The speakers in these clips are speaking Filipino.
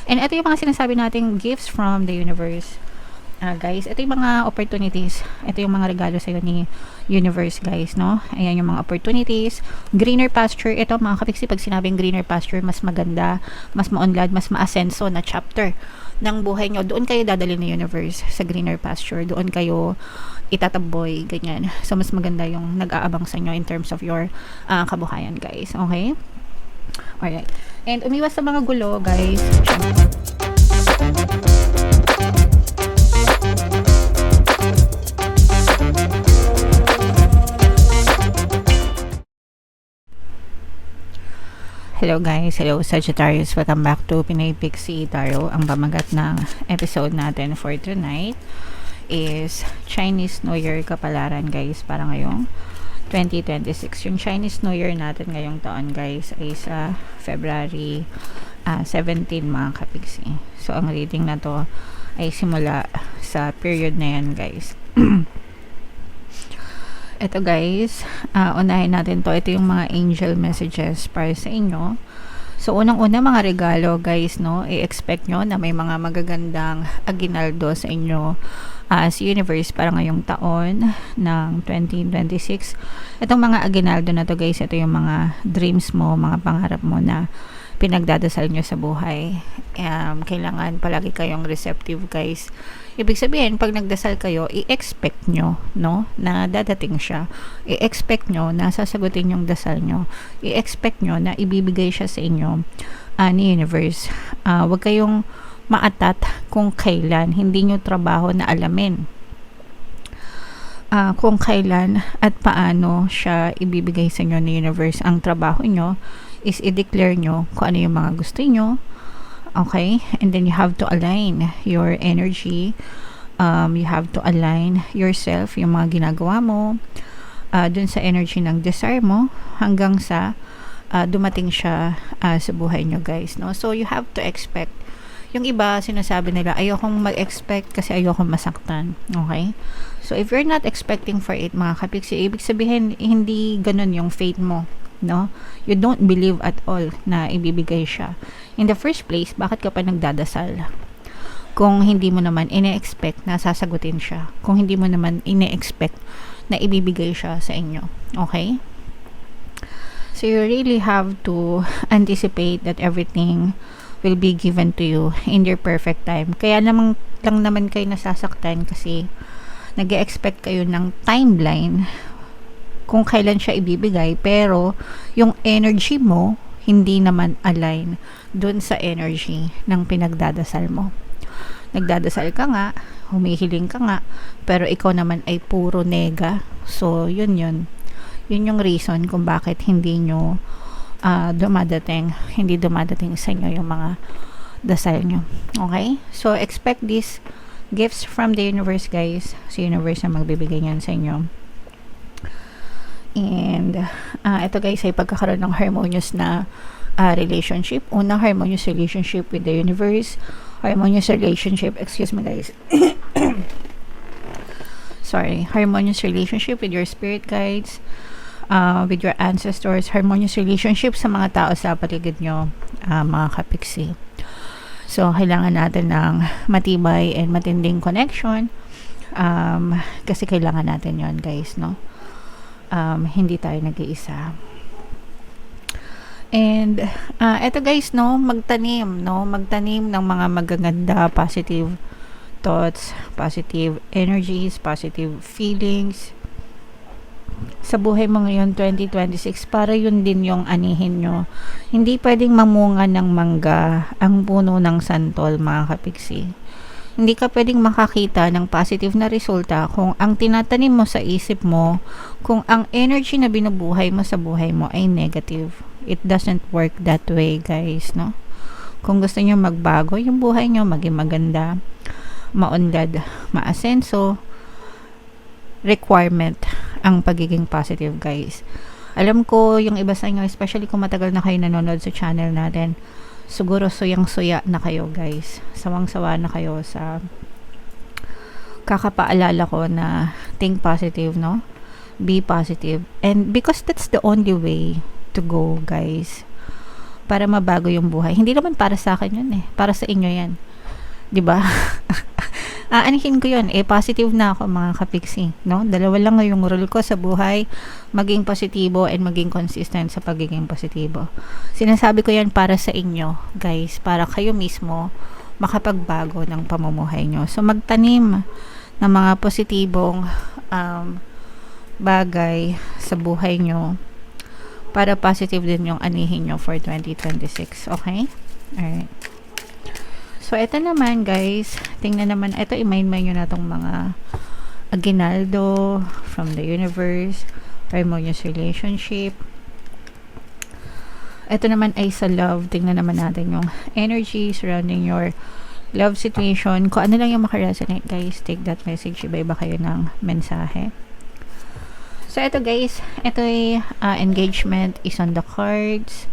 And ito yung mga sinasabi nating gifts from the universe. Guys, ito yung mga opportunities. Ito yung mga regalo sa'yo ni universe, guys, no? Ayan yung mga opportunities. Greener pasture. Ito, mga kapiksi, pag sinabing greener pasture, mas maganda, mas maunlad, mas maasenso na chapter ng buhay nyo. Doon kayo dadali ni universe sa greener pasture. Doon kayo itataboy, ganyan. So, mas maganda yung nag-aabang sa inyo in terms of your kabuhayan, guys. Okay? Alright. And umiwas sa mga gulo, guys. Hello guys, hello Sagittarius, welcome back to Pinay Pixie Tarot. Ang pamagat ng episode natin for tonight is Chinese New Year kapalaran, guys, para ngayong 2026. Yung Chinese New Year natin ngayong taon, guys, ay sa February 17, mga kapiksi. So ang reading na to ay simula sa period na yan, guys. Ito, guys, unahin natin to. Ito yung mga angel messages para sa inyo. So, unang-una, mga regalo, guys, no? I-expect nyo na may mga magagandang aginaldo sa inyo sa universe para ngayong taon ng 2026. Itong mga aginaldo na to, guys, ito yung mga dreams mo, mga pangarap mo na pinagdadasal nyo sa buhay. Kailangan palagi kayong receptive, guys. Ibig sabihin, pag nagdasal kayo, i-expect nyo, no, na dadating siya. I-expect nyo na sasagutin yung dasal nyo. I-expect nyo na ibibigay siya sa inyo ni universe. Huwag kayong maatat kung kailan. Hindi nyo trabaho na alamin kung kailan at paano siya ibibigay sa inyo ni universe. Ang trabaho nyo is i-declare nyo kung ano yung mga gusto nyo. Okay? And then you have to align your energy. You have to align yourself, yung mga ginagawa mo, dun sa energy ng desire mo, hanggang sa dumating siya sa buhay nyo, guys. No? So, you have to expect. Yung iba, sinasabi nila, ayokong mag-expect kasi ayokong masaktan. Okay? So, if you're not expecting for it, mga kapiksi, ibig sabihin, hindi ganun yung fate mo. No? You don't believe at all na ibibigay siya. In the first place, bakit ka pa nagdadasal? Kung hindi mo naman ine-expect na sasagutin siya. Kung hindi mo naman ine-expect na ibibigay siya sa inyo. Okay? So, you really have to anticipate that everything will be given to you in your perfect time. Kaya lang naman kayo nasasaktan kasi nag-expect kayo ng timeline kung kailan siya ibibigay, pero yung energy mo hindi naman align dun sa energy ng pinagdadasal mo. Nagdadasal ka nga, humihiling ka nga, pero ikaw naman ay puro nega. So, yun yung reason kung bakit hindi dumadating sa inyo yung mga dasal nyo. Okay? So, expect these gifts from the universe, guys. Si universe na magbibigay niyan sa inyo. And ito, guys, ay pagkakaroon ng harmonious na relationship. Una, harmonious relationship with the universe. Harmonious relationship, excuse me, guys. Sorry. Harmonious relationship with your spirit guides, with your ancestors. Harmonious relationship sa mga tao sa paligid nyo, mga kapiksi. So, kailangan natin ng matibay and matinding connection. Kasi kailangan natin yon, guys, no? Hindi tayo nag-iisa. And eto, guys, no, magtanim ng mga magaganda, positive thoughts, positive energies, positive feelings sa buhay mo ngayon 2026, para yun din yung anihin nyo. Hindi pwedeng mamunga ng mangga ang puno ng santol, mga kapiksi. Hindi ka pwedeng makakita ng positive na resulta kung ang tinatanim mo sa isip mo, kung ang energy na binubuhay mo sa buhay mo ay negative. It doesn't work that way, guys, no? Kung gusto niyo magbago yung buhay niyo, maging maganda, maunlad, maasenso, requirement ang pagiging positive, guys. Alam ko yung iba sa inyo, especially kung matagal na kayo nanonood sa channel natin, siguro suyang-suya na kayo, guys. Sawang-sawa na kayo sa kakapaalala ko na think positive, no? Be positive. And because that's the only way to go, guys. para mabago yung buhay. Hindi naman para sa akin yun eh. Para sa inyo yan. 'Di ba? Aanihin ko yun. Positive na ako mga kapiksi. No? Dalawa lang yung rule ko sa buhay. Maging positibo and maging consistent sa pagiging positibo. Sinasabi ko yan para sa inyo, guys. Para kayo mismo makapagbago ng pamumuhay nyo. So, magtanim ng mga positibong bagay sa buhay nyo para positive din yung anihin nyo for 2026. Okay? Alright. So, ito naman guys, tingnan naman, ito i-mind-mind nyo na itong mga aguinaldo from the universe, harmonious relationship. Ito naman ay sa love, tingnan naman natin yung energy surrounding your love situation. Kung ano lang yung makaresonate guys, take that message, iba-iba kayo ng mensahe. So, ito guys, ito ay engagement is on the cards.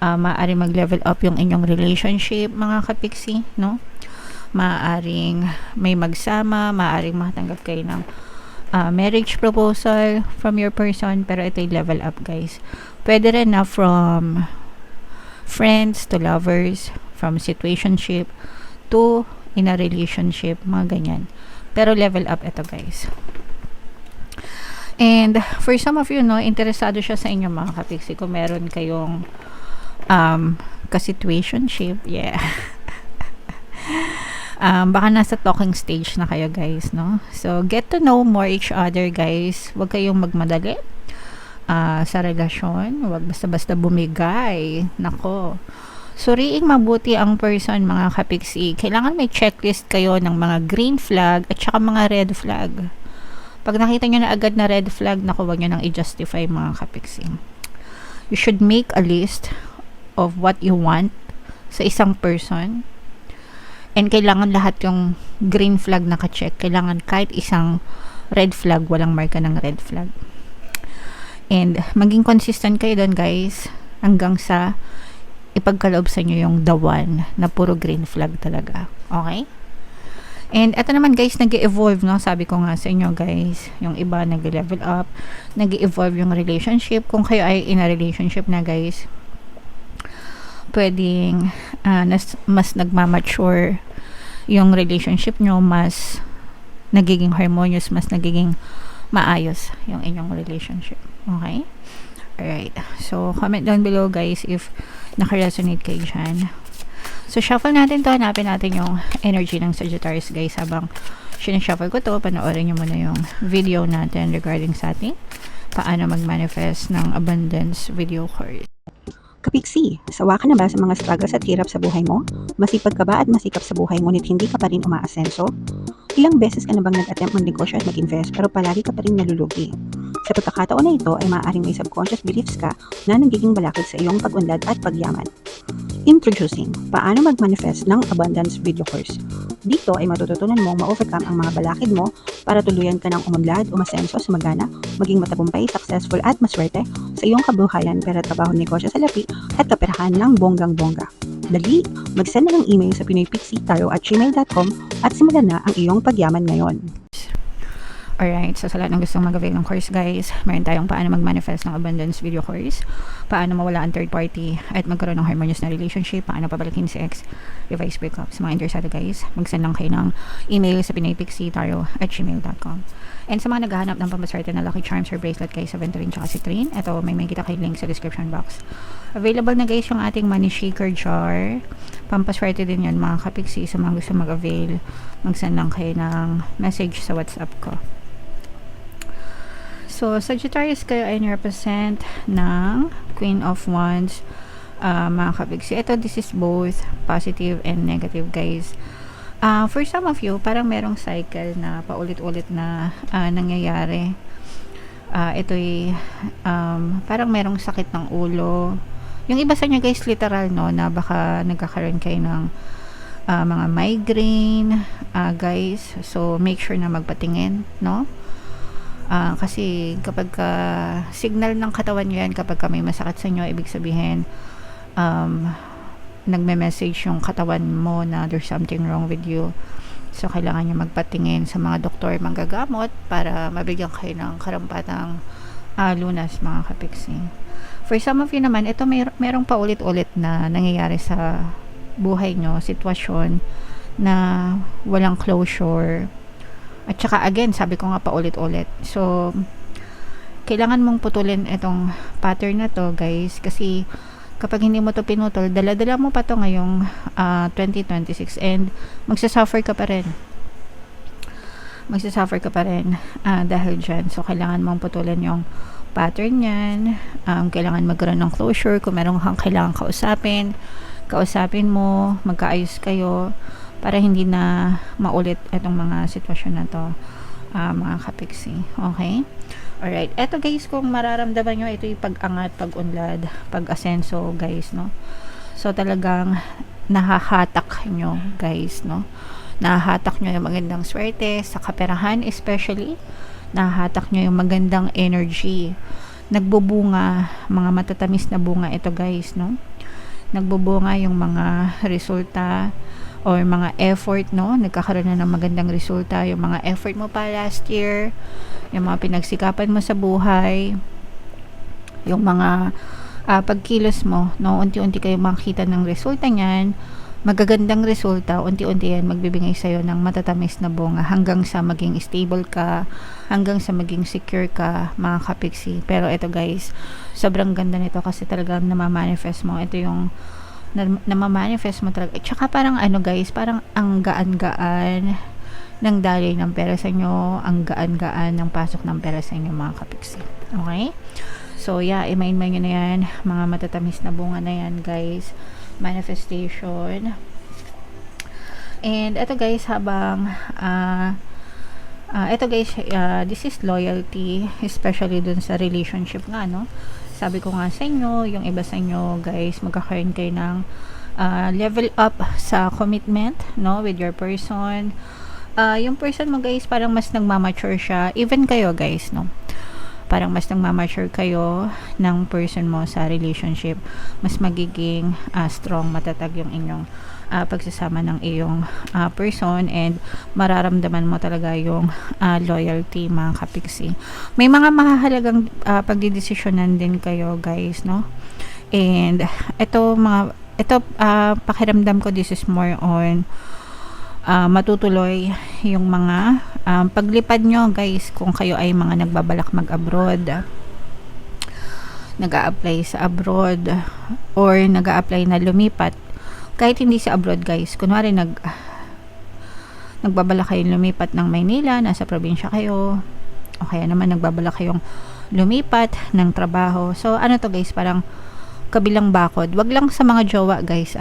Maaaring mag-level up yung inyong relationship mga kapiksi, no? Maaaring may magsama, maaaring matanggap kayo ng marriage proposal from your person, pero ito'y level up guys. Pwede rin na from friends to lovers, from situationship to in a relationship, mga ganyan. Pero level up ito guys. And for some of you, no, interesado siya sa inyo mga kapiksi, kung meron kayong ka-situationship, yeah. Baka nasa talking stage na kayo guys, no? So, get to know more each other guys. Huwag kayong magmadali sa relasyon. Huwag basta-basta bumigay. Nako. Suriing mabuti ang person mga kapiksi. Kailangan may checklist kayo ng mga green flag at saka mga red flag. Pag nakita nyo na agad na red flag, naku, huwag nyo nang i-justify mga kapiksi. You should make a list of what you want sa isang person, and kailangan lahat yung green flag naka-check. Kailangan kahit isang red flag, walang marka ng red flag. And maging consistent kayo doon guys, hanggang sa ipagkaloob sa inyo yung the one na puro green flag talaga. Okay? And ito naman guys, nag-evolve, no? Sabi ko nga sa inyo guys, yung iba nag-level up, nag-evolve yung relationship. Kung kayo ay in a relationship na guys, pwedeng mas nagmamature yung relationship nyo, mas nagiging harmonious, mas nagiging maayos yung inyong relationship. Okay? Alright. So, comment down below guys if naka-resonate kayo dyan. So, shuffle natin to. Hanapin natin yung energy ng Sagittarius guys. Habang sinashuffle ko to, panoorin nyo muna yung video natin regarding sa ating paano mag-manifest ng abundance video card. Kapiksi, sawa ka na ba sa mga struggles at hirap sa buhay mo? Masipag ka ba at masikap sa buhay ngunit hindi ka pa rin umaasenso? Ilang beses ka na bang nag-attempt mag-negosyo at mag-invest pero palagi ka pa rin nalulugi? Sa pagkakataon na ito ay maaaring may subconscious beliefs ka na nagiging balakid sa iyong pag-unlad at pagyaman. Introducing, paano mag-manifest ng abundance video course. Dito ay matututunan mong ma-overcome ang mga balakid mo para tuluyan ka ng umunlad, umasenso, sumagana, maging matagumpay, successful at maswerte sa iyong kabuhayan, pera, trabaho, negosyo, salapi at kaperahan ng bonggang-bongga. Dali, mag-send na ng email sa pinoypixie@gmail.com at simulan na ang iyong pagyaman ngayon. Alright, so sa lahat ng gustong mag-avail ng course guys, meron tayong paano mag-manifest ng abundance video course, paano mawala ang third party at magkaroon ng harmonious na relationship, paano pabalikin si ex, revise breakup. Sa mga interesado guys, mag-send lang kayo ng email sa pinoypixie@gmail.com. And sa mga naghahanap ng pamaswerte na lucky charms or bracelet guys sa Venturin tsaka Citrine, ito may makikita kayo link sa description box. Available na guys yung ating money shaker jar. Pampaswerte din yan mga kapiksi. Sa mga gusto mag-avail, mag-send lang kayo ng message sa WhatsApp ko. So, Sagittarius kayo ay represent ng Queen of Wands, mga kapiksi. Ito, this is both positive and negative, guys. For some of you, parang merong cycle na paulit-ulit na nangyayari. Ito'y parang merong sakit ng ulo. Yung iba sa inyo, guys, literal, no, na baka nagkakaroon kayo ng mga migraine, guys. So, make sure na magpatingin, no? Kasi kapag signal ng katawan nyo yan, kapag may masakit sa inyo, ibig sabihin nagme-message yung katawan mo na there's something wrong with you. So kailangan nyo magpatingin sa mga doktor, manggagamot para mabigyan kayo ng karampatang lunas mga kapiksi. For some of you naman, ito merong paulit-ulit na nangyayari sa buhay nyo, sitwasyon na walang closure. At saka again, sabi ko nga paulit-ulit. So, kailangan mong putulin itong pattern na to, guys, kasi kapag hindi mo to pinutol, dala-dala mo pa to ngayong 2026 and magsasuffer ka pa rin. Dahil dyan. So, kailangan mong putulin yung pattern yan. Kailangan magkaroon ng closure. Kung meron kang kailangan kausapin mo, magkaayos kayo para hindi na maulit itong mga sitwasyon na to, mga kapiksi. Okay? Alright. Eto guys, kung mararamdaman nyo, ito yung pag-angat, pag-unlad, pag-asenso, guys, no? So, talagang nahahatak nyo, guys, no? Nahahatak nyo yung magandang swerte sa kaperahan, especially nahahatak nyo yung magandang energy. Nagbubunga, mga matatamis na bunga ito, guys, no? Nagbubunga yung mga resulta or mga effort, no? Nagkakaroon na ng magandang resulta yung mga effort mo pa last year, yung mga pinagsikapan mo sa buhay, yung mga pagkilos mo, no? Unti-unti kayo makita ng resulta niyan, magagandang resulta, unti-unti yan magbibigay sa'yo ng matatamis na bunga hanggang sa maging stable ka, hanggang sa maging secure ka, mga kapiksi. Pero ito guys, sobrang ganda nito kasi talagang namamanifest mo. Ito yung namamanifest mo talaga. At saka parang ano guys, parang ang gaan-gaan ng daloy ng pera sa inyo, ang gaan-gaan ng pasok ng pera sa inyo, mga kapiksi. Okay? So yeah, i-mind nyo na yan, mga matatamis na bunga na yan guys, manifestation. And ito guys, habang ito guys, this is loyalty, especially dun sa relationship nga, no? Sabi ko nga sa inyo, yung iba sa inyo guys, magkakaroon kayo ng level up sa commitment, no, with your person. Yung person mo guys, parang mas nagmamature siya, even kayo guys, no? Parang mas nagmamature kayo ng person mo sa relationship, mas magiging strong, matatag yung inyong pagsasama ng iyong person, and mararamdaman mo talaga yung loyalty, mga kapiksi. May mga mahahalagang pagdidesisyonan din kayo guys, no? And ito pakiramdam ko, this is more on matutuloy yung mga paglipad nyo guys, kung kayo ay mga nagbabalak mag-abroad, nag-a-apply sa abroad, or nag-a-apply na lumipat, kahit hindi sa abroad guys, kunwari nagbabalak kayong lumipat ng Maynila, nasa probinsya kayo, o kaya naman nagbabalak kayong lumipat ng trabaho. So ano to guys, parang kabilang bakod. Wag lang sa mga jowa guys.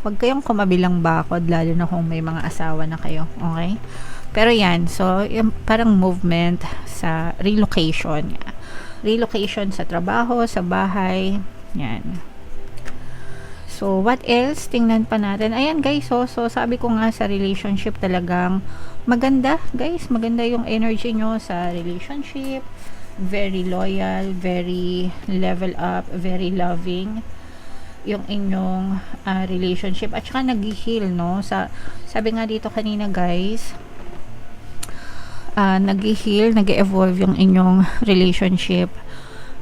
Huwag kayong kumabilang bakod, lalo na kung may mga asawa na kayo, okay? Pero yan, so yung parang movement sa relocation sa trabaho, sa bahay, yan. So what else? Tingnan pa natin. Ayan guys, so sabi ko nga sa relationship, talagang maganda guys, maganda yung energy nyo sa relationship, very loyal, very level up, very loving yung inyong relationship, at saka nag-heal, no? Sabi nga dito kanina guys, nag-heal, nag-evolve yung inyong relationship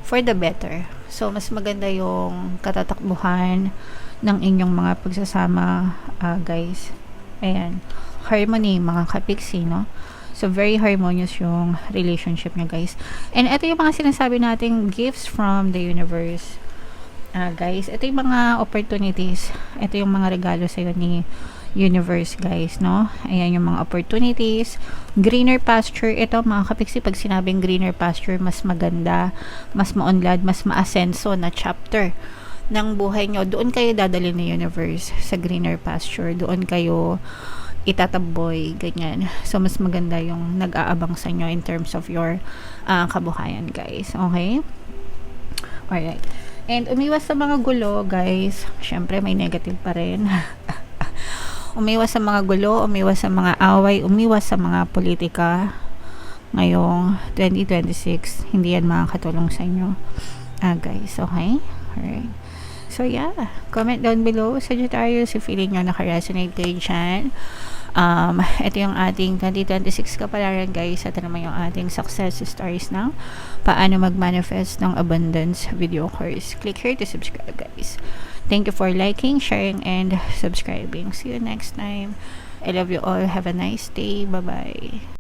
for the better. So mas maganda yung katatakbuhan ng inyong mga pagsasama, guys. Ayan, harmony, mga kapiksi, no? So very harmonious yung relationship nyo guys. And ito yung mga sinasabi nating gifts from the universe. Guys, ito yung mga opportunities, ito yung mga regalo sa'yo ni universe guys, no? Ayan yung mga opportunities, greener pasture. Ito mga kapiksi, pag sinabing greener pasture, mas maganda, mas maunlad, mas maasenso na chapter ng buhay nyo. Doon kayo dadali ni universe, sa greener pasture. Doon kayo itataboy, ganyan. So mas maganda yung nag-aabang sa inyo in terms of your kabuhayan guys, okay? Alright. And umiwas sa mga gulo guys, syempre may negative pa rin. Umiwas sa mga gulo, umiwas sa mga away, umiwas sa mga politika ngayong 2026. Hindi yan makakatulong sa inyo, guys, okay? Alright. So yeah, comment down below, Sagittarius, if feeling nyo naka-resonate kayo dyan. Ito yung ating 2026 kapalaran guys. Ito naman yung ating success stories now. Paano mag-manifest ng abundance video course. Click here to subscribe guys. Thank you for liking, sharing, and subscribing. See you next time. I love you all. Have a nice day. Bye-bye.